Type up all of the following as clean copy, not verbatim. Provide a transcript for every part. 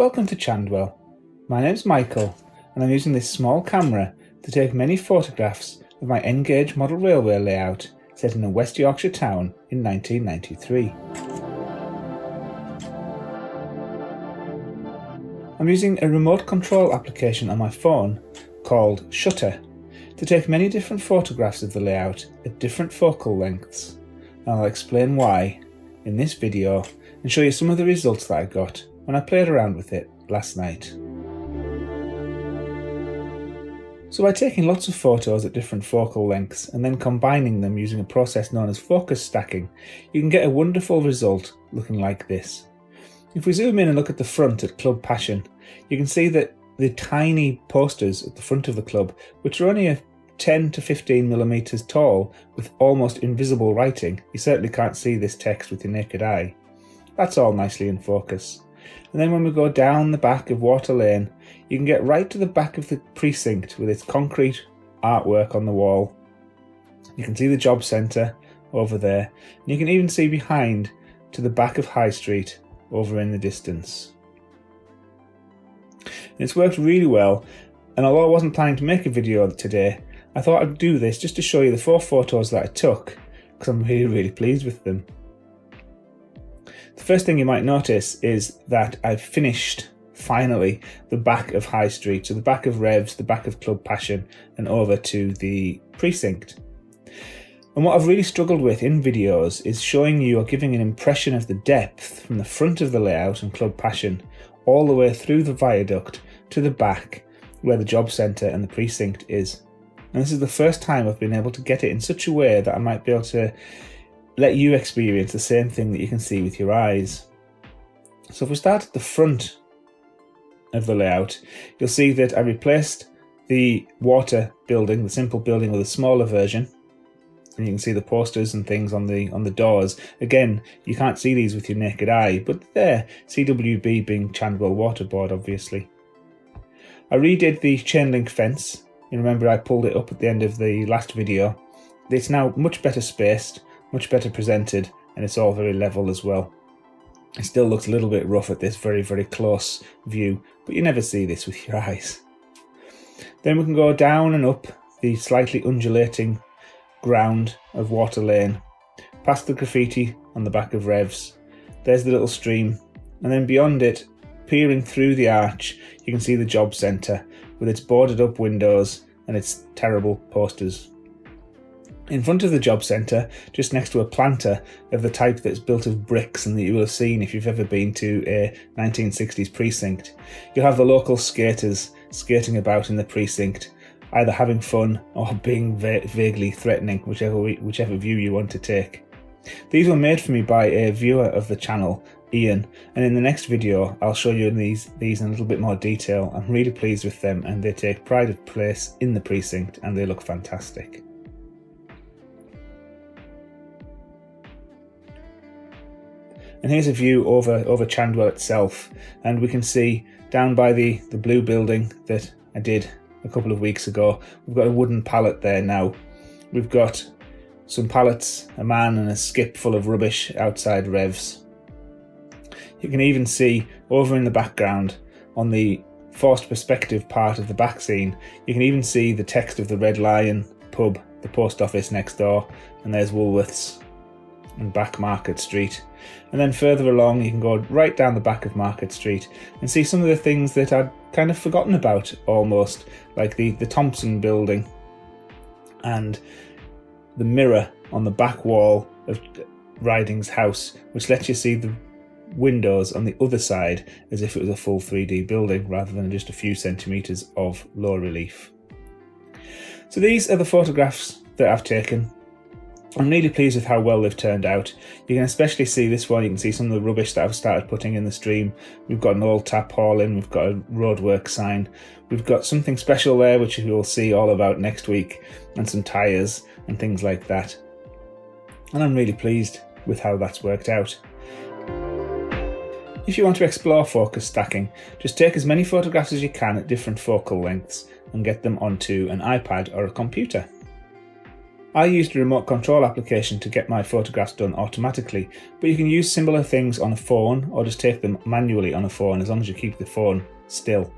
Welcome to Chandwell. My name's Michael and I'm using this small camera to take many photographs of my N-gauge model railway layout set in a West Yorkshire town in 1993. I'm using a remote control application on my phone called Shutter to take many different photographs of the layout at different focal lengths, and I'll explain why in this video and show you some of the results that I got when I played around with it last night. So by taking lots of photos at different focal lengths and then combining them using a process known as focus stacking, you can get a wonderful result looking like this. If we zoom in and look at the front at Club Passion, you can see that the tiny posters at the front of the club, which are only 10 to 15 millimeters tall with almost invisible writing, you certainly can't see this text with your naked eye. That's all nicely in focus. And then when we go down the back of Water Lane, you can get right to the back of the precinct with its concrete artwork on the wall. You can see the job centre over there, and you can even see behind to the back of High Street over in the distance. And it's worked really well, and although I wasn't planning to make a video today, I thought I'd do this just to show you the 4 photos that I took, because I'm really pleased with them. The first thing you might notice is that I've finished, finally, the back of High Street, so the back of Revs, the back of Club Passion, and over to the precinct. And what I've really struggled with in videos is showing you or giving an impression of the depth from the front of the layout and Club Passion all the way through the viaduct to the back where the job centre and the precinct is. And this is the first time I've been able to get it in such a way that I might be able to let you experience the same thing that you can see with your eyes. So if we start at the front of the layout, you'll see that I replaced the water building, the simple building, with a smaller version. And you can see the posters and things on the doors. Again, you can't see these with your naked eye, but they're CWB being Chandwell Water Board, obviously. I redid the chain link fence. You remember I pulled it up at the end of the last video. It's now much better spaced, much better presented, and it's all very level as well. It still looks a little bit rough at this very close view, but you never see this with your eyes. Then we can go down and up the slightly undulating ground of Water Lane, past the graffiti on the back of Revs. There's the little stream, and then beyond it, peering through the arch, you can see the job centre with its boarded up windows and its terrible posters. In front of the job centre, just next to a planter of the type that's built of bricks and that you will have seen if you've ever been to a 1960s precinct, you'll have the local skaters skating about in the precinct, either having fun or being vaguely threatening, whichever view you want to take. These were made for me by a viewer of the channel, Ian, and in the next video I'll show you these in a little bit more detail. I'm really pleased with them and they take pride of place in the precinct and they look fantastic. And here's a view over Chandwell itself, and we can see down by the blue building that I did a couple of weeks ago, we've got a wooden pallet there now. We've got some pallets, a man and a skip full of rubbish outside Revs. You can even see over in the background on the forced perspective part of the back scene, you can even see the text of the Red Lion pub, the post office next door, and there's Woolworths and back Market Street. And then further along you can go right down the back of Market Street and see some of the things that I'd kind of forgotten about almost, like the Thompson building and the mirror on the back wall of Riding's house, which lets you see the windows on the other side as if it was a full 3D building rather than just a few centimetres of low relief. So these are the photographs that I've taken. I'm really pleased with how well they've turned out. You can especially see this one, you can see some of the rubbish that I've started putting in the stream. We've got an old tap hall in, we've got a roadwork sign, we've got something special there which you will see all about next week, and some tyres and things like that. And I'm really pleased with how that's worked out. If you want to explore focus stacking, just take as many photographs as you can at different focal lengths and get them onto an iPad or a computer. I used a remote control application to get my photographs done automatically, but you can use similar things on a phone or just take them manually on a phone as long as you keep the phone still.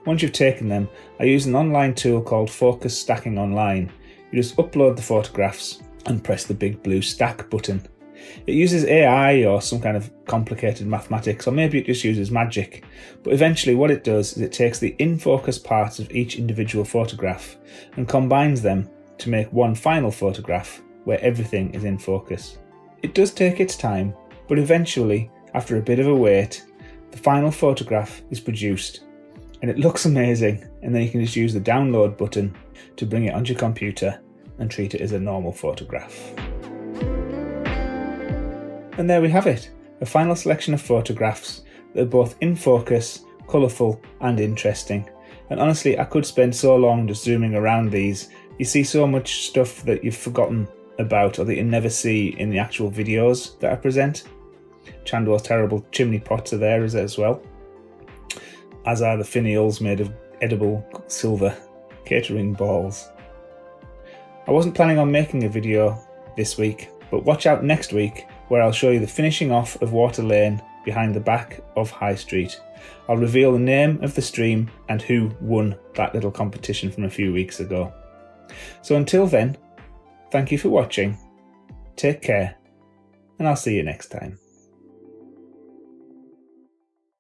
Once you've taken them, I use an online tool called Focus Stacking Online. You just upload the photographs and press the big blue stack button. It uses AI or some kind of complicated mathematics, or maybe it just uses magic, but eventually what it does is it takes the in-focus parts of each individual photograph and combines them to make one final photograph where everything is in focus. It does take its time, but eventually, after a bit of a wait, the final photograph is produced and it looks amazing, and then you can just use the download button to bring it onto your computer and treat it as a normal photograph. And there we have it, a final selection of photographs that are both in focus, colourful and interesting. And honestly, I could spend so long just zooming around these. You see so much stuff that you've forgotten about or that you never see in the actual videos that I present. Chandwell's terrible chimney pots are there as well, as are the finials made of edible silver catering balls. I wasn't planning on making a video this week, but watch out next week where I'll show you the finishing off of Water Lane behind the back of High Street. I'll reveal the name of the stream and who won that little competition from a few weeks ago. So until then, thank you for watching, take care, and I'll see you next time.